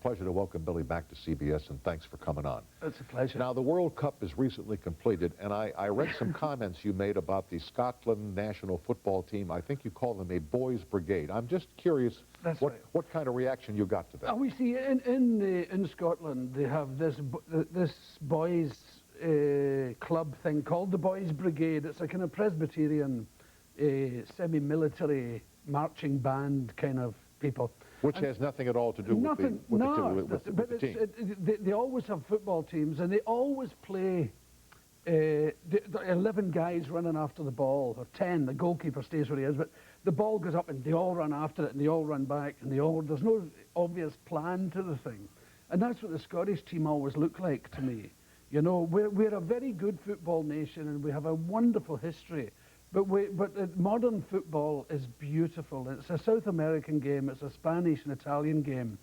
pleasure to welcome Billy back to CBS, and thanks for coming on. It's a pleasure. Now, the World Cup is recently completed, and I read some comments you made about the Scotland national football team. I think you call them a boys' brigade. I'm just curious what kind of reaction you got to that. We see in Scotland they have this boys' club thing called the Boys' Brigade. It's a kind of Presbyterian, semi-military marching band kind of people. Which has nothing at all to do with the team. They always have football teams, and they always play 11 guys running after the ball, or 10. The goalkeeper stays where he is, but the ball goes up and they all run after it, and they all run back, and there's no obvious plan to the thing. And that's what the Scottish team always look like to me. You know, we're a very good football nation, and we have a wonderful history. But modern football is beautiful. It's a South American game, it's a Spanish and Italian game,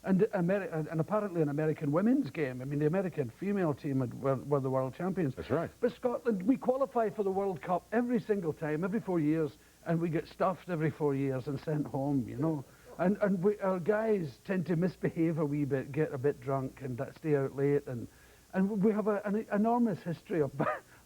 and apparently an American women's game. I mean, the American female team were the world champions. That's right. But Scotland, we qualify for the World Cup every single time, every 4 years, and we get stuffed every 4 years and sent home, you know. And our guys tend to misbehave a wee bit, get a bit drunk, and stay out late, and we have an enormous history of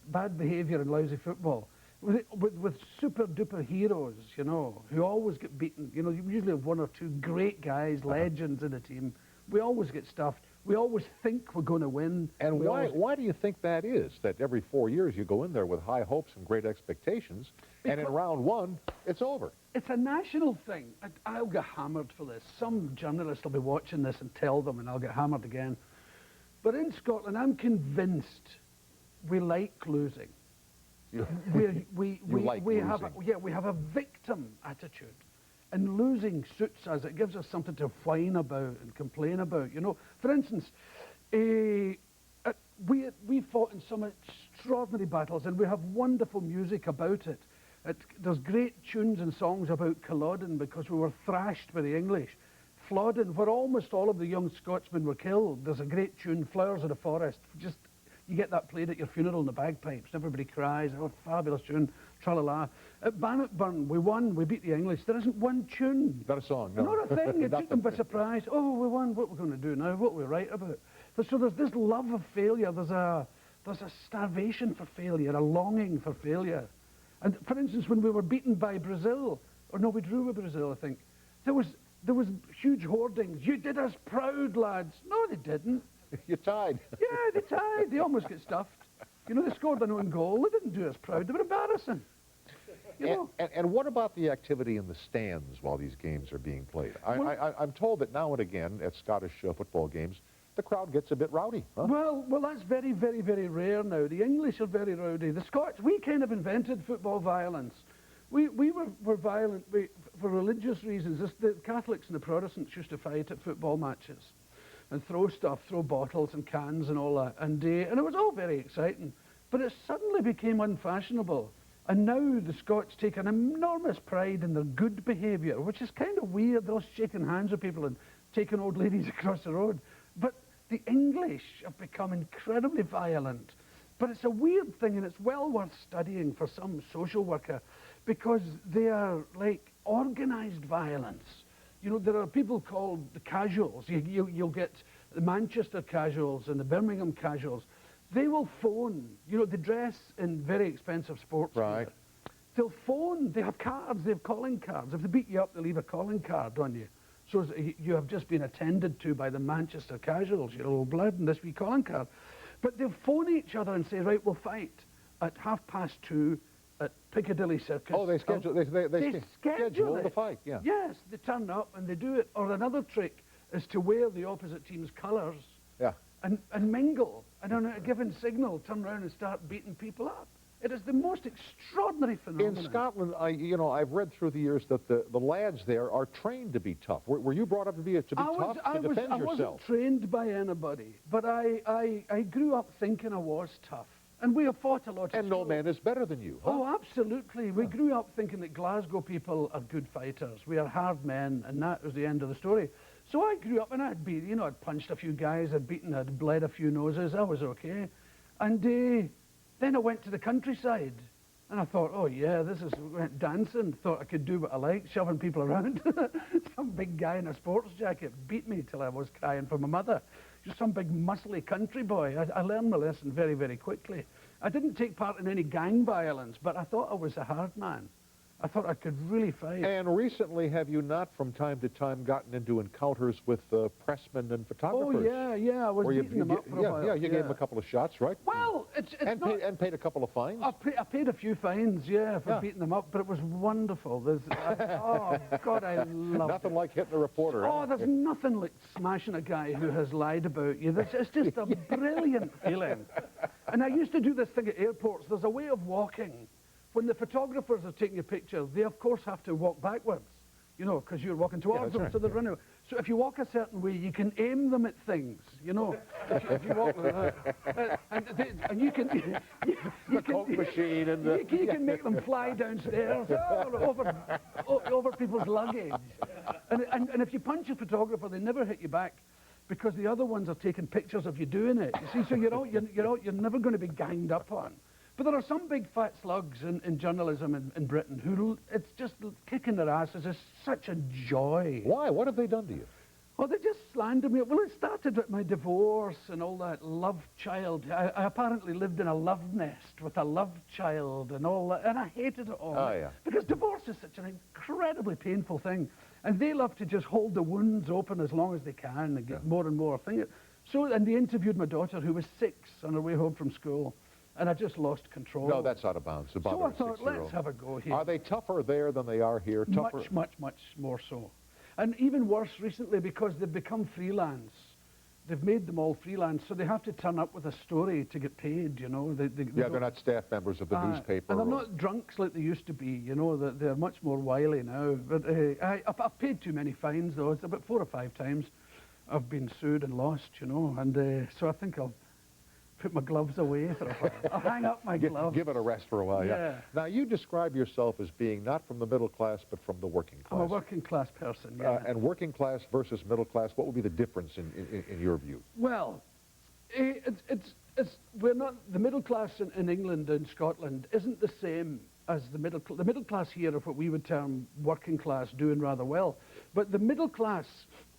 bad behaviour and lousy football. With super-duper heroes, you know, who always get beaten. You know, you usually have one or two great guys, legends in the team. We always get stuffed. We always think we're going to win. And why do you think that is, that every 4 years you go in there with high hopes and great expectations, and in round one, it's over? It's a national thing. I'll get hammered for this. Some journalist will be watching this and tell them, and I'll get hammered again. But in Scotland, I'm convinced we like losing. We have a victim attitude, and losing suits us. It gives us something to whine about and complain about. You know, for instance, we fought in some extraordinary battles, and we have wonderful music about it. There's great tunes and songs about Culloden because we were thrashed by the English. Flodden, where almost all of the young Scotsmen were killed, there's a great tune, Flowers of the Forest. You get that played at your funeral in the bagpipes, and everybody cries, oh, fabulous tune, tra-la-la. At Bannockburn, we won, we beat the English. There isn't one tune. Not a song, no. Not a thing. It took them by surprise. Oh, we won, what are we going to do now? What are we right about? So there's this love of failure. There's a starvation for failure, a longing for failure. And for instance, when we were beaten by Brazil, or no, we drew with Brazil, I think, there was huge hoardings. You did us proud, lads. No, they didn't. You tied. Yeah, they tied. They almost get stuffed. You know, they scored an own goal. They didn't do us proud. They were embarrassing. You know? And what about the activity in the stands while these games are being played? I'm told that now and again at Scottish football games, the crowd gets a bit rowdy. Huh? Well, that's very, very, very rare now. The English are very rowdy. The Scots, we kind of invented football violence. We were violent for religious reasons. The Catholics and the Protestants used to fight at football matches and throw stuff, throw bottles and cans and all that. And it was all very exciting. But it suddenly became unfashionable. And now the Scots take an enormous pride in their good behaviour, which is kind of weird. They're all shaking hands with people and taking old ladies across the road. But the English have become incredibly violent. But it's a weird thing, and it's well worth studying for some social worker, because they are like organised violence. You know, there are people called the casuals. You'll get the Manchester casuals and the Birmingham casuals. They will phone. You know, they dress in very expensive sports gear. They'll phone. They have cards. They have calling cards. If they beat you up, they leave a calling card on you. So you have just been attended to by the Manchester casuals. You're all blood and this wee calling card. But they'll phone each other and say, right, we'll fight at 2:30 at Piccadilly Circus. Oh, they schedule they schedule the fight, yeah. Yes, they turn up and they do it. Or another trick is to wear the opposite team's colours, yeah, and mingle, and on a given signal turn around and start beating people up. It is the most extraordinary phenomenon. In Scotland, I've read through the years that the lads there are trained to be tough. Were you brought up to be tough, to defend yourself? I wasn't trained by anybody, but I grew up thinking I was tough. And we have fought a lot. And no man is better than you, huh? Oh, absolutely. We grew up thinking that Glasgow people are good fighters. We are hard men, and that was the end of the story. So I grew up, and I'd punched a few guys, I'd bled a few noses. I was okay. And then I went to the countryside, And I thought, oh yeah, went dancing, thought I could do what I like, shoving people around. Some big guy in a sports jacket beat me till I was crying for my mother. Just some big muscly country boy. I learned my lesson very, very quickly. I didn't take part in any gang violence, but I thought I was a hard man. I thought I could really fight. And recently, have you not, from time to time, gotten into encounters with pressmen and photographers? Oh, yeah, I was beating them up for a while. Yeah, you gave them a couple of shots, right? Well, and paid a couple of fines? I paid a few fines, for beating them up, but it was wonderful. Oh, God, I loved it. Nothing like hitting a reporter. Oh, there's nothing like smashing a guy who has lied about you. It's just a brilliant feeling. And I used to do this thing at airports. There's a way of walking. When the photographers are taking a picture, they of course have to walk backwards, you know, because you're walking towards them, right. So they're running. So if you walk a certain way, you can aim them at things, you know. if you walk like that, and you can, you Coke machine and the you can make them fly downstairs over people's luggage. And if you punch a photographer, they never hit you back, because the other ones are taking pictures of you doing it. You see, so you're never going to be ganged up on. But there are some big fat slugs in journalism in Britain who, it's just kicking their asses. It's such a joy. Why? What have they done to you? Oh, they just slander me. Well, it started with my divorce and all that love child. I apparently lived in a love nest with a love child and all that, and I hated it all. Oh, yeah. Because divorce is such an incredibly painful thing. And they love to just hold the wounds open as long as they can and get more and more thing. And they interviewed my daughter, who was 6, on her way home from school. And I just lost control. No, that's out of bounds. So I thought, let's have a go here. Are they tougher there than they are here? Tougher? Much more so. And even worse recently, because they've become freelance. They've made them all freelance, so they have to turn up with a story to get paid, you know. They're not staff members of the newspaper. And they're not drunks like they used to be, you know. They're much more wily now. But I've paid too many fines, though. It's about 4 or 5 times I've been sued and lost, you know. And so I think I'll put my gloves away for a while. I'll hang up my gloves. Give it a rest for a while, yeah. Now, you describe yourself as being not from the middle class, but from the working class. I'm a working class person, yeah. And working class versus middle class, what would be the difference in your view? Well, we're not, the middle class in England and Scotland isn't the same as the middle class here of what we would term working class, doing rather well. But the middle class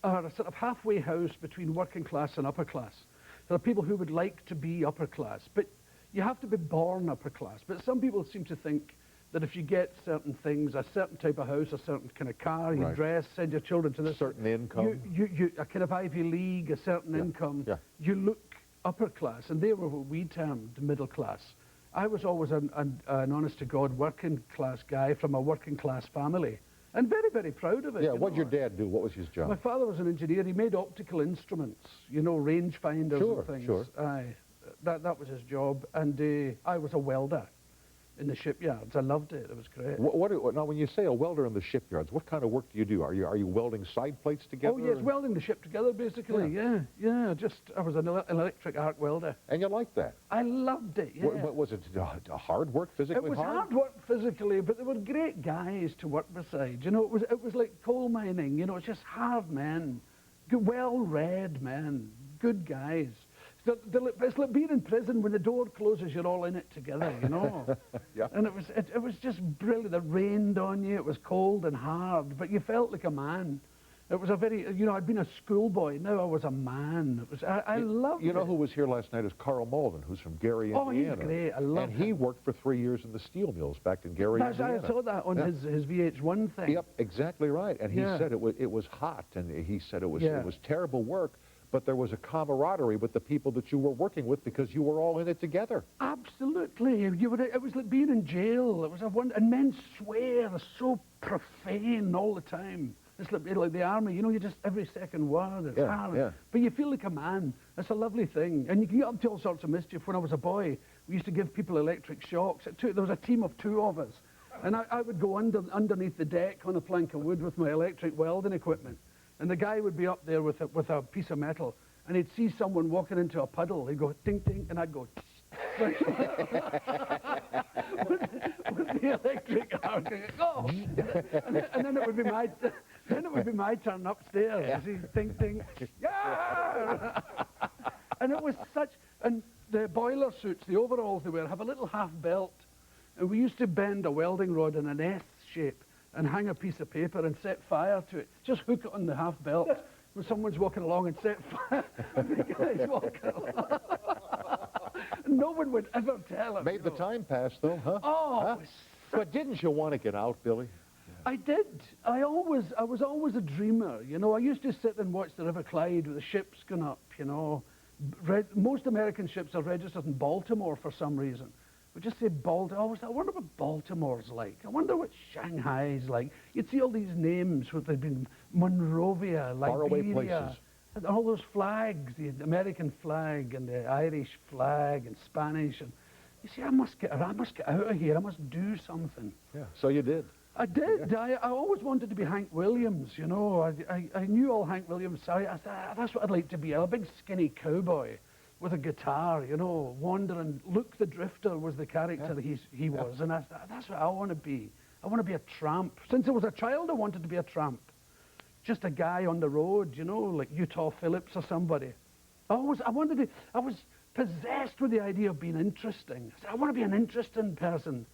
are a sort of halfway house between working class and upper class. There are people who would like to be upper class, but you have to be born upper class. But some people seem to think that if you get certain things, a certain type of house, a certain kind of car, you dress, send your children to this. Certain income. A kind of Ivy League, a certain income, you look upper class. And they were what we termed middle class. I was always an honest-to-God working class guy from a working class family. And very, very proud of it. Yeah, what did your dad do? What was his job? My father was an engineer. He made optical instruments, you know, range finders and things. Sure. Aye, that was his job. And I was a welder in the shipyards. I loved it. It was great. Now, when you say a welder in the shipyards, what kind of work do you do? Are you welding side plates together? Oh, yes, welding the ship together, basically. Yeah. I was an electric arc welder. And you liked that? I loved it, yeah. Was it hard work, physically hard? It was hard work physically, but there were great guys to work beside. You know, it was like coal mining. You know, it's just hard men, well-read men, good guys. It's like being in prison. When the door closes, you're all in it together, you know. And it was just brilliant. It rained on you. It was cold and hard, but you felt like a man. It was a very, you know, I'd been a schoolboy. Now I was a man. I loved it. You know who was here last night is Carl Malden, who's from Gary, Indiana. Oh, he's great. I love him. And he worked for 3 years in the steel mills back in Gary, Indiana. I saw that on his VH1 thing. Yep, exactly right. And he said it was hot, and he said it was terrible work. But there was a camaraderie with the people that you were working with because you were all in it together. Absolutely. It was like being in jail. It was and men swear so profane all the time. It's like the army, you know, you just, every second word, it's hard. Yeah. But you feel like a man. It's a lovely thing. And you can get up to all sorts of mischief. When I was a boy, we used to give people electric shocks. There was a team of 2 of us. And I would go underneath the deck on a plank of wood with my electric welding equipment. And the guy would be up there with a piece of metal, and he'd see someone walking into a puddle. He'd go, ding, ding, and I'd go, with the electric arc. Oh! And then it would be my turn upstairs. You see, ding, ding, yeah! And it was and the boiler suits, the overalls they wear, have a little half belt And we used to bend a welding rod in an S shape and hang a piece of paper and set fire to it. Just hook it on the half belt when someone's walking along and set fire. The guy's walking along. No one would ever tell him. Made the time pass, though, huh? Oh, huh? But didn't you want to get out, Billy? I did. I was always a dreamer, you know. I used to sit and watch the River Clyde with the ships going up, you know. Most American ships are registered in Baltimore for some reason. We just say Baltimore. I wonder what Baltimore's like. I wonder what Shanghai's like. You'd see all these names with they've been Monrovia, faraway Liberia, places. and all those flags, the American flag and the Irish flag and Spanish. And you see, I must get out of here. I must do something. Yeah. So you did. I did. I always wanted to be Hank Williams, you know. I knew all Hank Williams. I thought, that's what I'd like to be, a big skinny cowboy with a guitar, you know, wandering. Luke the Drifter was the character he was, and I thought, that's what I want to be. I want to be a tramp. Since I was a child, I wanted to be a tramp. Just a guy on the road, you know, like Utah Phillips or somebody. I was possessed with the idea of being interesting. I want to be an interesting person.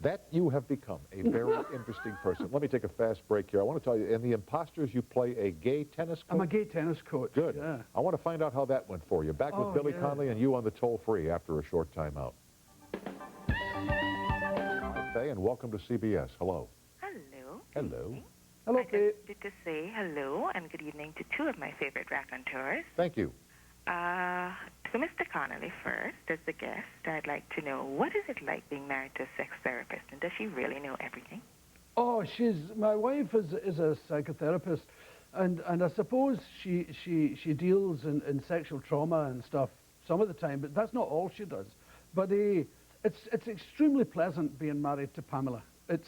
That you have become a very interesting person. Let me take a fast break here. I want to tell you, in the Impostors, you play a gay tennis coach? I'm a gay tennis coach. Good. Yeah. I want to find out how that went for you. Back with Billy Connolly and you on the toll-free after a short time out. Hi, Faye, and welcome to CBS. Hello. Hello. Hello. Hello, I Faye. just wanted to say hello and good evening to two of my favorite raconteurs. Thank you. To Mr. Connolly first, as the guest, I'd like to know, what is it like being married to a sex therapist, and does she really know everything? Oh, my wife is a psychotherapist, and I suppose she deals in sexual trauma and stuff some of the time, but that's not all she does. But it's extremely pleasant being married to Pamela.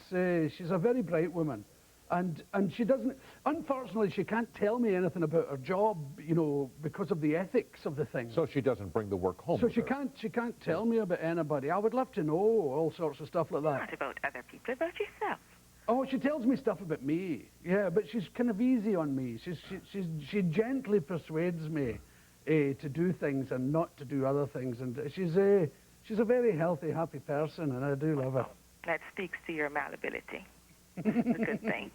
She's a very bright woman. And she doesn't, unfortunately, she can't tell me anything about her job, you know, because of the ethics of the thing. So she doesn't bring the work home. So she can't tell me about anybody. I would love to know all sorts of stuff like that. Not about other people, about yourself. Oh, she tells me stuff about me. Yeah, but she's kind of easy on me. She gently persuades me to do things and not to do other things. And she's a very healthy, happy person, and I do love her. That speaks to your malleability. It's a good thing.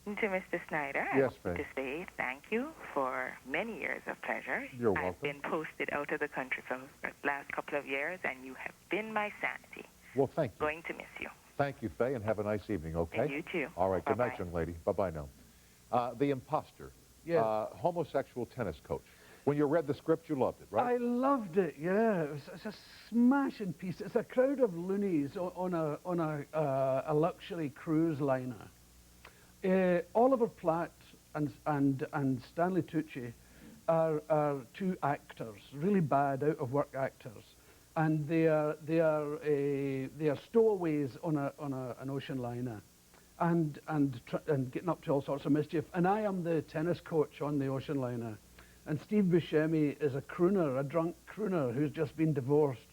And to Mr. Snyder, I want to say thank you for many years of pleasure. You're welcome. I've been posted out of the country for the last couple of years, and you have been my sanity. Well, thank you. Going to miss you. Thank you, Faye, and have a nice evening, okay? And you too. All right, good Bye-bye. night, young lady. Bye-bye now. The Imposter. Yes. Homosexual tennis coach. When you read the script, you loved it, right? I loved it, yeah. It's a smashing piece. It's a crowd of loonies on a luxury cruise liner. Oliver Platt and Stanley Tucci are two actors, really bad, out-of-work actors, and they are stowaways on an ocean liner, and getting up to all sorts of mischief. And I am the tennis coach on the ocean liner. And Steve Buscemi is a crooner, a drunk crooner who's just been divorced.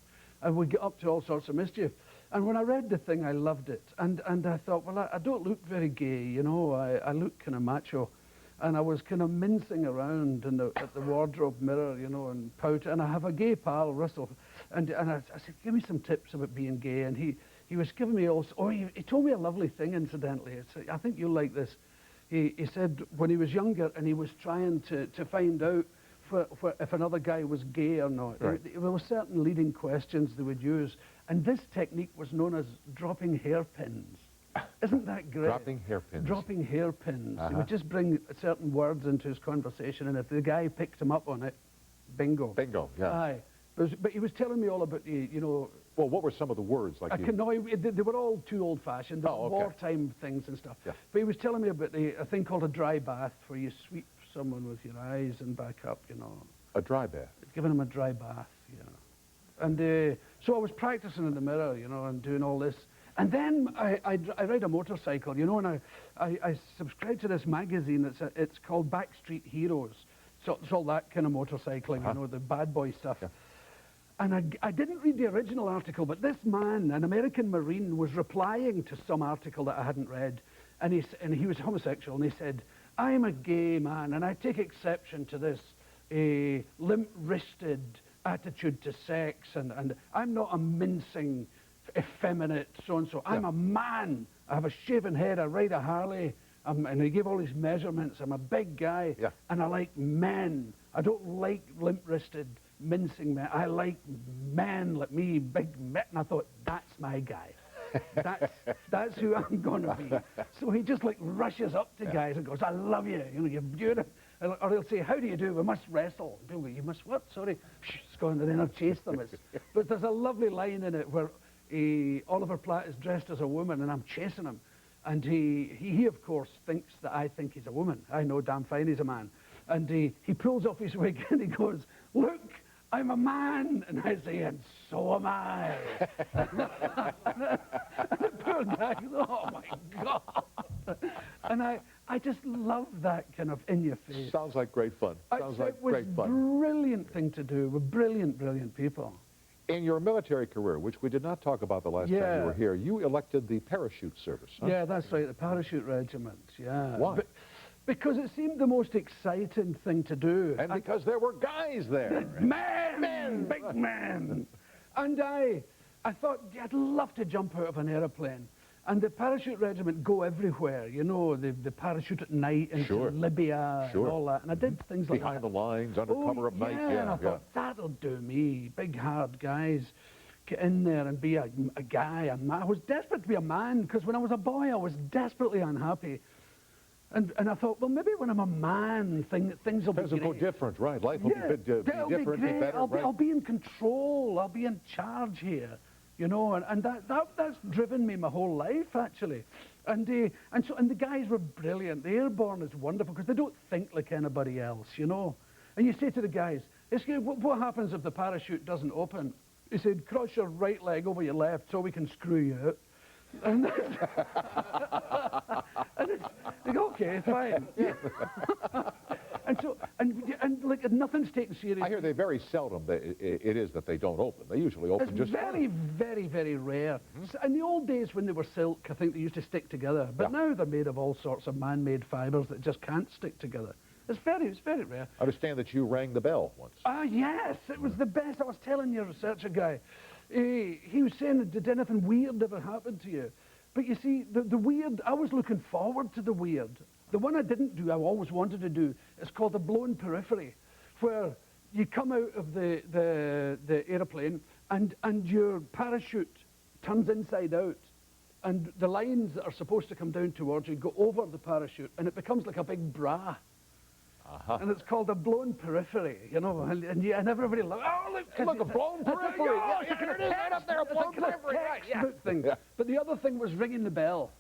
And we get up to all sorts of mischief. And when I read the thing, I loved it. And I thought, well, I don't look very gay, you know. I look kind of macho. And I was kind of mincing around at the wardrobe mirror, you know, and pout. And I have a gay pal, Russell. And I said, give me some tips about being gay. And he was giving me all... Oh, he told me a lovely thing, incidentally. I think you'll like this. He said when he was younger and he was trying to find out if another guy was gay or not. Right. There were certain leading questions they would use, and this technique was known as dropping hairpins. Isn't that great? Dropping hairpins. Dropping hairpins. He would just bring certain words into his conversation, and if the guy picked him up on it, bingo. Bingo, yeah. Aye. But he was telling me all about the, you know... Well, what were some of the words? They were all too old-fashioned. Wartime things and stuff. Yeah. But he was telling me about a thing called a dry bath, where you sweep someone with your eyes and back up, you know. A dry bath? Giving him a dry bath, you know. And so I was practicing in the mirror, you know, and doing all this. And then I ride a motorcycle, you know, and I subscribe to this magazine. It's called Backstreet Heroes. So it's all that kind of motorcycling, you know, the bad boy stuff. Yeah. And I didn't read the original article, but this man, an American Marine, was replying to some article that I hadn't read. And he was homosexual, and he said, I'm a gay man, and I take exception to this limp-wristed attitude to sex, and I'm not a mincing effeminate, so-and-so. I'm a man. I have a shaven head. I ride a Harley. And he gave all these measurements. I'm a big guy, and I like men. I don't like limp-wristed, mincing men. I like men like me, big men. And I thought, that's my guy. That's who I'm going to be. So he just like rushes up to guys and goes, I love you. You know, you're beautiful. Or he'll say, how do you do? We must wrestle. People go, you must what? Sorry. It's gone, and then I'll chase them. But there's a lovely line in it where Oliver Platt is dressed as a woman, and I'm chasing him. And he of course, thinks that I think he's a woman. I know damn fine he's a man. And he pulls off his wig and he goes, look, I'm a man. And I say, and so am I. And the poor guy goes, oh my God. And I just love that kind of in your face. Sounds like great fun. Sounds like great fun. It was a brilliant thing to do with brilliant, brilliant people. In your military career, which we did not talk about the last time you were here, you elected the parachute service, huh? Yeah, that's right, the parachute regiment, yeah. Why? Because it seemed the most exciting thing to do. And because there were guys there. Men! Big men! And I thought, I'd love to jump out of an aeroplane. And the parachute regiment go everywhere, you know, the parachute at night into Libya and all that. And I did things like that. Behind the lines, under cover of night. Yeah, and I thought, that'll do me. Big, hard guys. Get in there and be a guy. I was desperate to be a man, because when I was a boy, I was desperately unhappy. And I thought, well, maybe when I'm a man, things will be great. Go different, right? Life will be different, be better, I'll be in control. I'll be in charge here. You know, and that's driven me my whole life, actually. And the guys were brilliant. The airborne is wonderful because they don't think like anybody else, you know. And you say to the guys, what happens if the parachute doesn't open? He said, cross your right leg over your left so we can screw you out. And it's like, okay, fine. And like nothing's taken seriously. I hear they very seldom, it is that they don't open. They usually open just very, very, very rare. In the old days when they were silk, I think they used to stick together. But now they're made of all sorts of man-made fibres that just can't stick together. It's very rare. I understand that you rang the bell once. Yes, it was the best. I was telling your researcher guy. He was saying, did anything weird ever happen to you? But you see, the weird, I was looking forward to the weird. The one I didn't do, I always wanted to do, is called the blown periphery, where you come out of the aeroplane and your parachute turns inside out, and the lines that are supposed to come down towards you go over the parachute, and it becomes like a big bra. And it's called a blown periphery, you know, and everybody look, oh, look, a blown periphery. Here it is, right up there, a blown periphery. Thing. But the other thing was ringing the bell,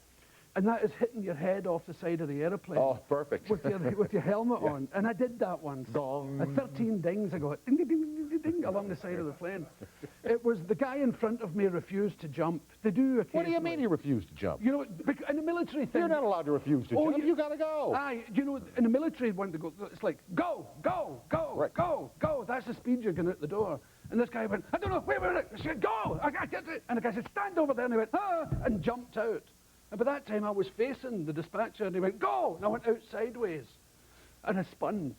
and that is hitting your head off the side of the aeroplane. Oh, perfect. With your helmet on. And I did that once. Gong. At 13 dings, I go ding, ding, ding, ding, ding, ding, along the side of the plane. It was the guy in front of me refused to jump. They do occasionally. What do you mean he refused to jump? You know, in the military thing... You're not allowed to refuse to jump. You got to go. You know, in the military, when they go, it's like, go, go, go, right. Go, go. That's the speed you're going out the door. And this guy went, I don't know, wait a minute. I said, go. I get it. And the guy said, stand over there. And he went, and jumped out. And by that time, I was facing the dispatcher, and he went, go! And I went out sideways. And I spun.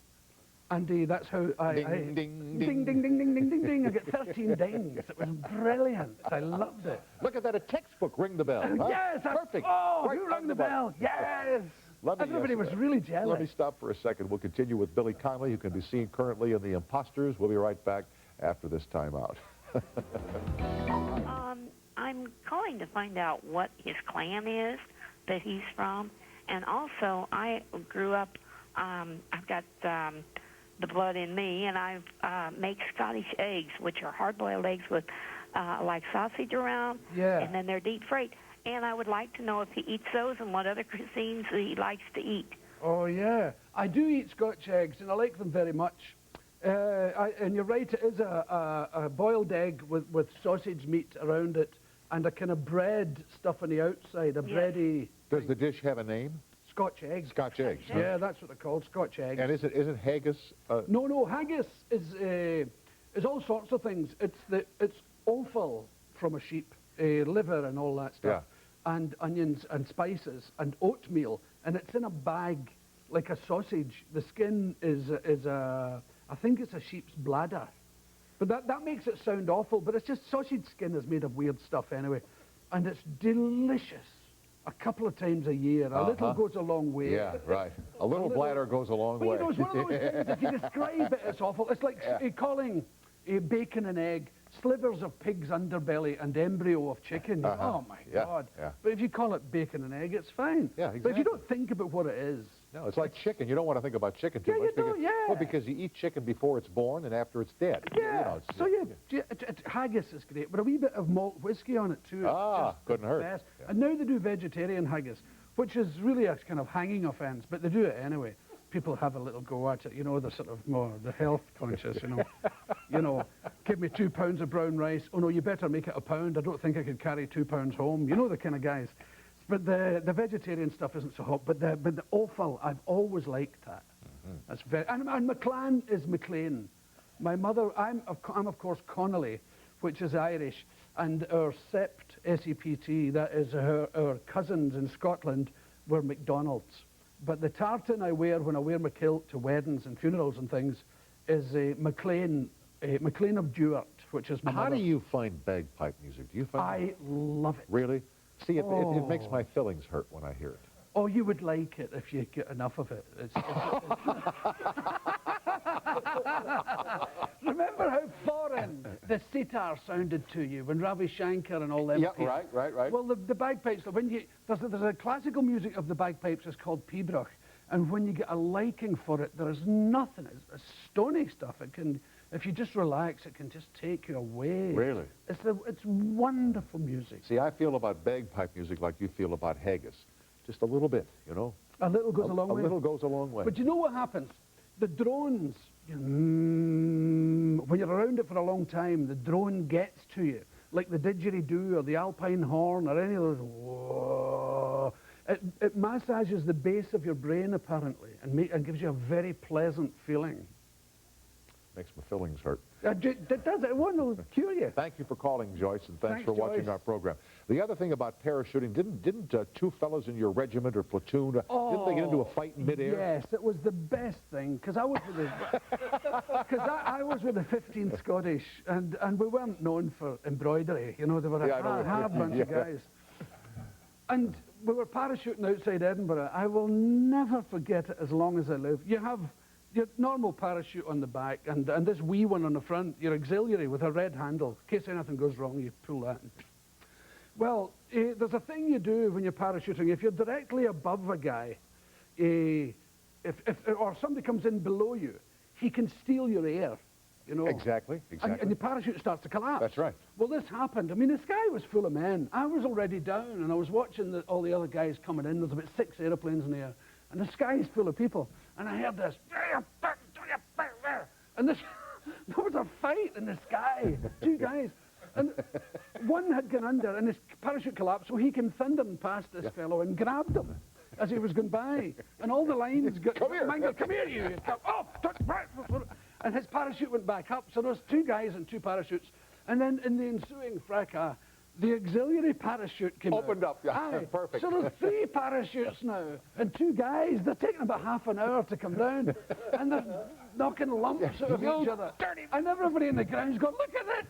And that's how ding, ding, ding, ding, ding, ding, ding, ding, ding. I got 13 dings. It was brilliant. I loved it. Look at that, a textbook, ring the bell. Huh? Yes! Perfect. Who rang the bell? Yes! Everybody was really jealous. Let me stop for a second. We'll continue with Billy Connolly, who can be seen currently in The Impostors. We'll be right back after this time out. I'm calling to find out what his clan is that he's from. And also, I grew up, I've got the blood in me, and I make Scottish eggs, which are hard-boiled eggs with like sausage around, and then they're deep-fried. And I would like to know if he eats those and what other cuisines he likes to eat. Oh, yeah. I do eat Scotch eggs, and I like them very much. And you're right, it is a boiled egg with sausage meat around it and a kind of bread stuff on the outside, a bready... Does the dish have a name? Scotch eggs. Scotch eggs. Yeah, that's what they're called, Scotch eggs. And is it haggis? No, haggis is all sorts of things. It's offal from a sheep, liver and all that stuff, and onions and spices and oatmeal, and it's in a bag like a sausage. The skin is I think it's a sheep's bladder, But that makes it sound awful, but it's just sausage skin is made of weird stuff anyway. And it's delicious. A couple of times a year. A little goes a long way. Yeah, right. A little bladder goes a long way. You know, it's one of those things, if you describe it, it's awful. It's like calling bacon and egg slivers of pig's underbelly and embryo of chicken. Oh, my God. Yeah. But if you call it bacon and egg, it's fine. Yeah, exactly. But if you don't think about what it is... No, it's like chicken. You don't want to think about chicken too much. Well, because you eat chicken before it's born and after it's dead. Yeah. Haggis is great, but a wee bit of malt whiskey on it too. Couldn't hurt. Yeah. And now they do vegetarian haggis, which is really a kind of hanging offence, but they do it anyway. People have a little go at it, you know, they're sort of more the health conscious, you know. You know, give me 2 pounds of brown rice. Oh no, you better make it a pound. I don't think I could carry 2 pounds home. You know the kind of guys. But the vegetarian stuff isn't so hot. But the offal, I've always liked that. That's very. And McLan is McLean. My mother, I'm of course Connolly, which is Irish, and our sept, S-E-P-T, that is our cousins in Scotland were McDonald's. But the tartan I wear when I wear my kilt to weddings and funerals and things is McLean of Duart, which is my mother. How do you find bagpipe music? Do you find I love it. Really? See, it makes my feelings hurt when I hear it. Oh, you would like it if you get enough of it. Remember how foreign the sitar sounded to you when Ravi Shankar and all them people... right. Well, the bagpipes, there's a classical music of the bagpipes is called pibroch, and when you get a liking for it, there is nothing. It's stony stuff. It can, if you just relax, it can just take you away. Really? It's wonderful music. See, I feel about bagpipe music like you feel about haggis. Just a little bit, you know? A little goes a long way. A little goes a long way. But you know what happens? The drones, when you're around it for a long time, the drone gets to you, like the didgeridoo or the alpine horn or any of those. Whoa. It massages the base of your brain, apparently, and gives you a very pleasant feeling. Makes my feelings hurt. It does. I want to cure you. Thank you for calling, Joyce, and thanks for watching our program. The other thing about parachuting, didn't 2 fellows in your regiment or platoon, didn't they get into a fight in midair? Yes, it was the best thing, because I was with the 15th Scottish, and we weren't known for embroidery. You know, they were a hard bunch of guys. And we were parachuting outside Edinburgh. I will never forget it as long as I live. You have your normal parachute on the back, and this wee one on the front, your auxiliary with a red handle. In case anything goes wrong, you pull that. Well, there's a thing you do when you're parachuting. If you're directly above a guy, or somebody comes in below you, he can steal your air, you know. Exactly. And your parachute starts to collapse. That's right. Well, this happened. I mean, the sky was full of men. I was already down, and I was watching all the other guys coming in. There's about 6 airplanes in the air, and the sky is full of people. And I heard this, and there was a fight in the sky. 2 guys. And one had gone under, and his parachute collapsed, so he came thundering past this fellow and grabbed him as he was going by. And all the lines got... Come here, you! And his parachute went back up. So there was 2 guys and 2 parachutes. And then in the ensuing fracas, the auxiliary parachute came Opened up, yeah, perfect. So there's 3 parachutes now, and 2 guys. They're taking about half an hour to come down, and they're knocking lumps out of each other. And everybody in the ground's going, look at this,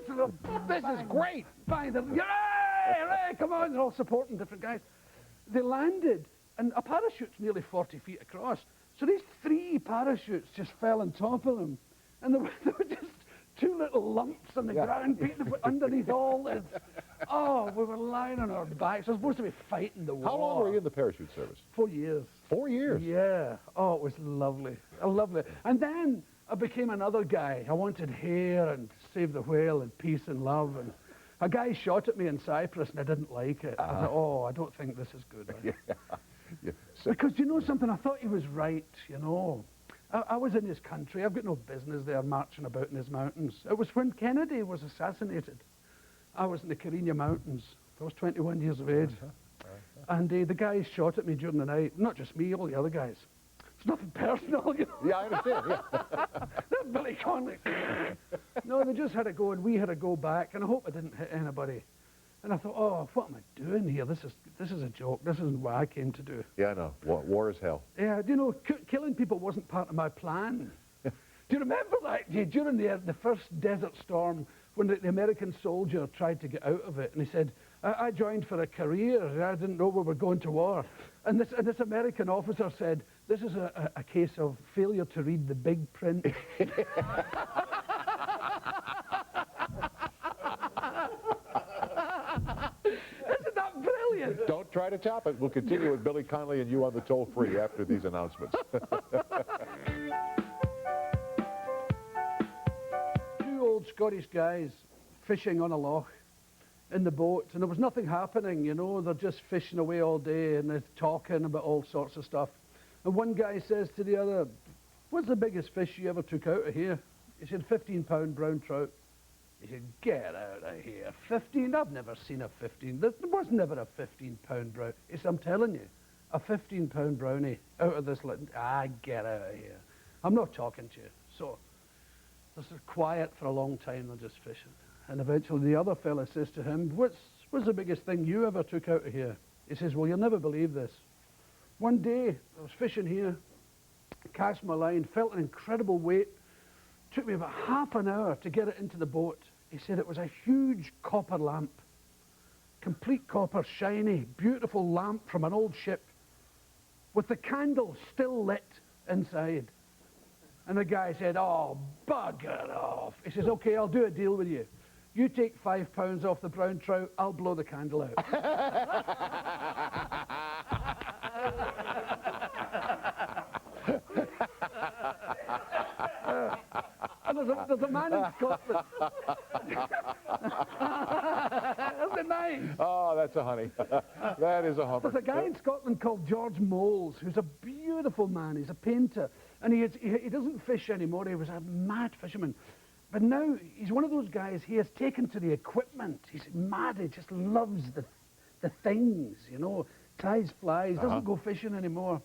and this is great. Fine, hooray, come on, they're all supporting different guys. They landed, and a parachute's nearly 40 feet across, so these 3 parachutes just fell on top of them, and they were just 2 little lumps on the ground, beating underneath all this. Oh, we were lying on our backs. We were supposed to be fighting the war. How long were you in the parachute service? 4 years. 4 years? Yeah. Oh, it was lovely. Lovely. And then I became another guy. I wanted hair and save the whale and peace and love. And a guy shot at me in Cyprus, and I didn't like it. I thought, oh, I don't think this is good. So, because you know something? I thought he was right, you know. I was in his country. I've got no business there marching about in his mountains. It was when Kennedy was assassinated. I was in the Carigna Mountains. I was 21 years of age. And the guys shot at me during the night. Not just me, all the other guys. It's nothing personal, you know. Yeah, I understand, yeah. That's Billy Connolly. No, they just had to go, and we had to go back. And I hope I didn't hit anybody. And I thought, oh, what am I doing here? This is a joke. This isn't what I came to do. Yeah, I know. War is hell. Yeah, you know, killing people wasn't part of my plan. you remember that? During the first Desert Storm, when the American soldier tried to get out of it, and he said, I joined for a career, I didn't know we were going to war. And this American officer said, this is a case of failure to read the big print. Isn't that brilliant? Don't try to top it. We'll continue with Billy Connolly and you on the toll-free after these announcements. Two old Scottish guys fishing on a loch in the boat, and there was nothing happening, you know. They're just fishing away all day, and they're talking about all sorts of stuff. And one guy says to the other, what's the biggest fish you ever took out of here? He said, 15-pound brown trout. He said, get out of here. 15? I've never seen a 15. There was never a 15-pound brown. He said, I'm telling you, a 15-pound brownie out of this. Get out of here. I'm not talking to you. So they're sort of quiet for a long time. They're just fishing. And eventually the other fella says to him, what's the biggest thing you ever took out of here? He says, well, you'll never believe this. One day, I was fishing here, cast my line, felt an incredible weight. Took me about half an hour to get it into the boat. He said it was a huge copper lamp. Complete copper, shiny, beautiful lamp from an old ship with the candle still lit inside. And the guy said, oh, bugger off. He says, okay, I'll do a deal with you. You take 5 pounds off the brown trout, I'll blow the candle out. And there's a man in Scotland. Isn't it nice? Oh, that's a honey. That is a hummer. There's a guy in Scotland called George Moles, who's a beautiful man. He's a painter. And he doesn't fish anymore. He was a mad fisherman. But now he's one of those guys, he has taken to the equipment. He's mad, he just loves the things, you know, ties flies, doesn't go fishing anymore.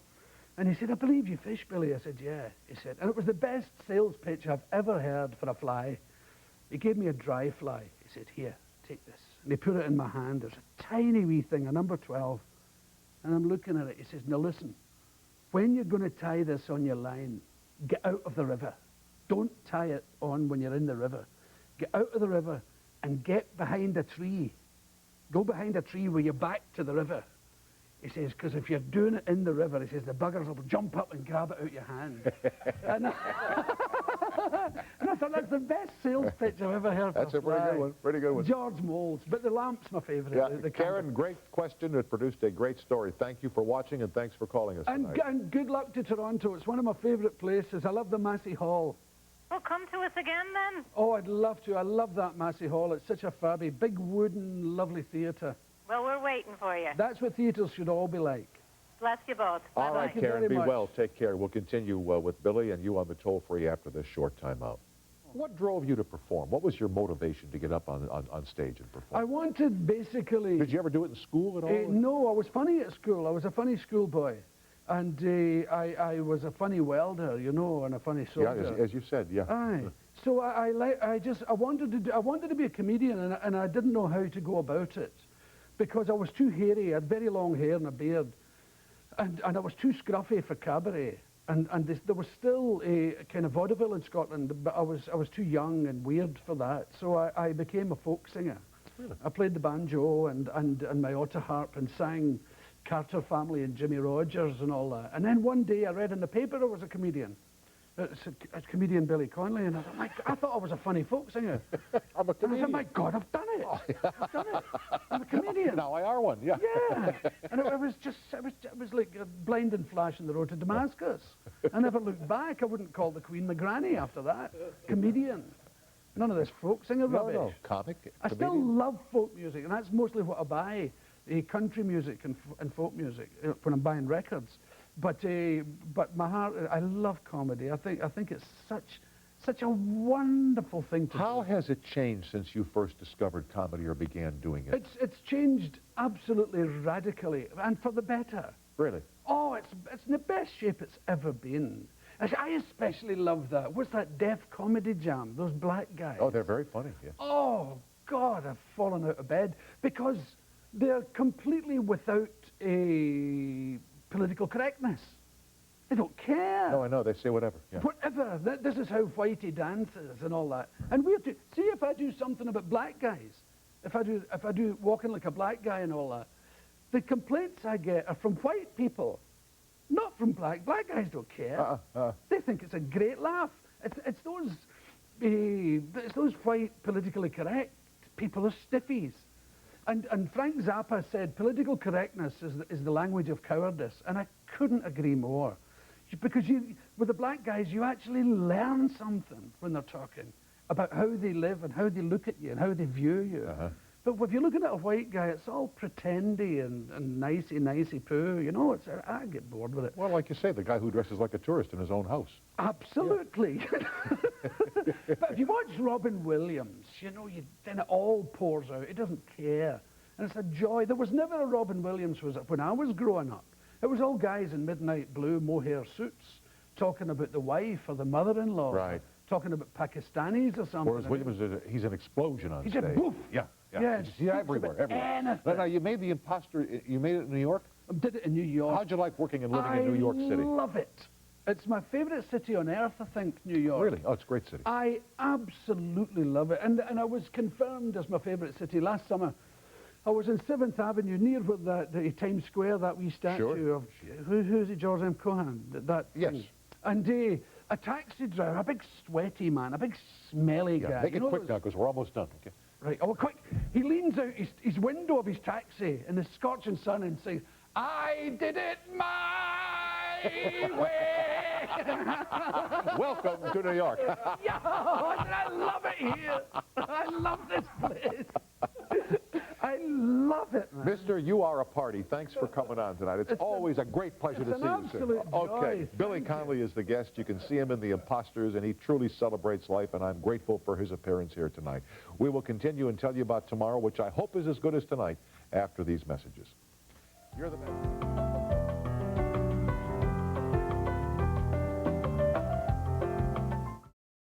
And he said, I believe you fish, Billy. I said, yeah. He said, and it was the best sales pitch I've ever heard for a fly. He gave me a dry fly. He said, here, take this. And he put it in my hand. There's a tiny wee thing, a number 12. And I'm looking at it. He says, now listen, when you're going to tie this on your line, get out of the river. Don't tie it on when you're in the river. Get out of the river and get behind a tree. Go behind a tree with your back to the river. He says, because if you're doing it in the river, he says, the buggers will jump up and grab it out your hand. and I thought, that's the best sales pitch I've ever heard. That's a pretty good one. Pretty good one. George Moles, but the lamp's my favourite. Yeah, Karen, great question. It produced a great story. Thank you for watching, and thanks for calling us tonight. And good luck to Toronto. It's one of my favourite places. I love the Massey Hall. Well, come to us again then. Oh, I'd love to. I love that Massey Hall. It's such a fabby, big wooden, lovely theatre. Well, we're waiting for you. That's what theatres should all be like. Bless you both. All right, Karen, be well. Take care. We'll continue with Billy and you on the toll-free after this short time out. What drove you to perform? What was your motivation to get up on stage and perform? I wanted, basically... Did you ever do it in school at all? No, I was funny at school. I was a funny schoolboy. And I was a funny welder, you know, and a funny soldier. Yeah, as you said, yeah. Aye. So I wanted to be a comedian, and I didn't know how to go about it, because I was too hairy. I had very long hair and a beard, and I was too scruffy for cabaret. And there was still a kind of vaudeville in Scotland, but I was too young and weird for that. So I became a folk singer. Really? I played the banjo and my auto harp and sang Carter Family and Jimmy Rogers and all that. And then one day I read in the paper I was a comedian. It's a comedian Billy Connolly, and I thought I was a funny folk singer. I'm a comedian. And I said, my God, I've done it. I've done it. I'm a comedian. Now I are one, yeah. Yeah. And it was like a blinding flash in the road to Damascus. I never looked back. I wouldn't call the Queen my granny after that. Comedian. None of this folk singer rubbish. No, comic. I still love folk music, and that's mostly what I buy. Country music and folk music when I'm buying records. But my heart, I love comedy. I think it's such a wonderful thing to do. How has it changed since you first discovered comedy or began doing it? It's changed absolutely radically, and for the better. Really? Oh, it's in the best shape it's ever been. I especially love that. What's that Deaf Comedy Jam? Those black guys. Oh, they're very funny. Yeah. Oh God, I've fallen out of bed because they're completely without a political correctness. They don't care. No, I know. They say whatever. Yeah. Whatever. This is how whitey dances and all that. And we're to see if I do something about black guys. If I do walking like a black guy and all that, the complaints I get are from white people, not from black. Black guys don't care. They think it's a great laugh. It's those white politically correct people are stiffies. And Frank Zappa said political correctness is the language of cowardice, and I couldn't agree more. Because with the black guys, you actually learn something when they're talking about how they live and how they look at you and how they view you. But if you're looking at a white guy, it's all pretendy and nicey poo. You know, I get bored with it. Well, like you say, the guy who dresses like a tourist in his own house. Absolutely. Yeah. But if you watch Robin Williams, you know, then it all pours out. He doesn't care. And it's a joy. There was never a Robin Williams when I was growing up. It was all guys in midnight blue mohair suits talking about the wife or the mother-in-law. Right. Talking about Pakistanis or something. Whereas Williams, he's an explosion on stage. He's a boof. Yeah. Yeah, everywhere. Now, you made the Imposter, you made it in New York? I did it in New York. How'd you like working and living in New York City? I love it. It's my favorite city on earth, I think, New York. Really? Oh, it's a great city. I absolutely love it. And I was confirmed as my favorite city last summer. I was in 7th Avenue, near where the Times Square, that wee statue of, who's it, George M. Cohan? Yes. Thing. And a taxi driver, a big sweaty man, a big smelly guy. Make it quick now, because we're almost done, okay? Right, oh, quick. He leans out his window of his taxi in the scorching sun and says, "I did it my way." Welcome to New York. Yeah, I love it here. I love this place. I love it, man. Mister, you are a party. Thanks for coming on tonight. It's always a great pleasure to see you, sir. Absolute joy. Okay, Billy Connolly is the guest. You can see him in The Impostors, and he truly celebrates life, and I'm grateful for his appearance here tonight. We will continue and tell you about tomorrow, which I hope is as good as tonight, after these messages. You're the best.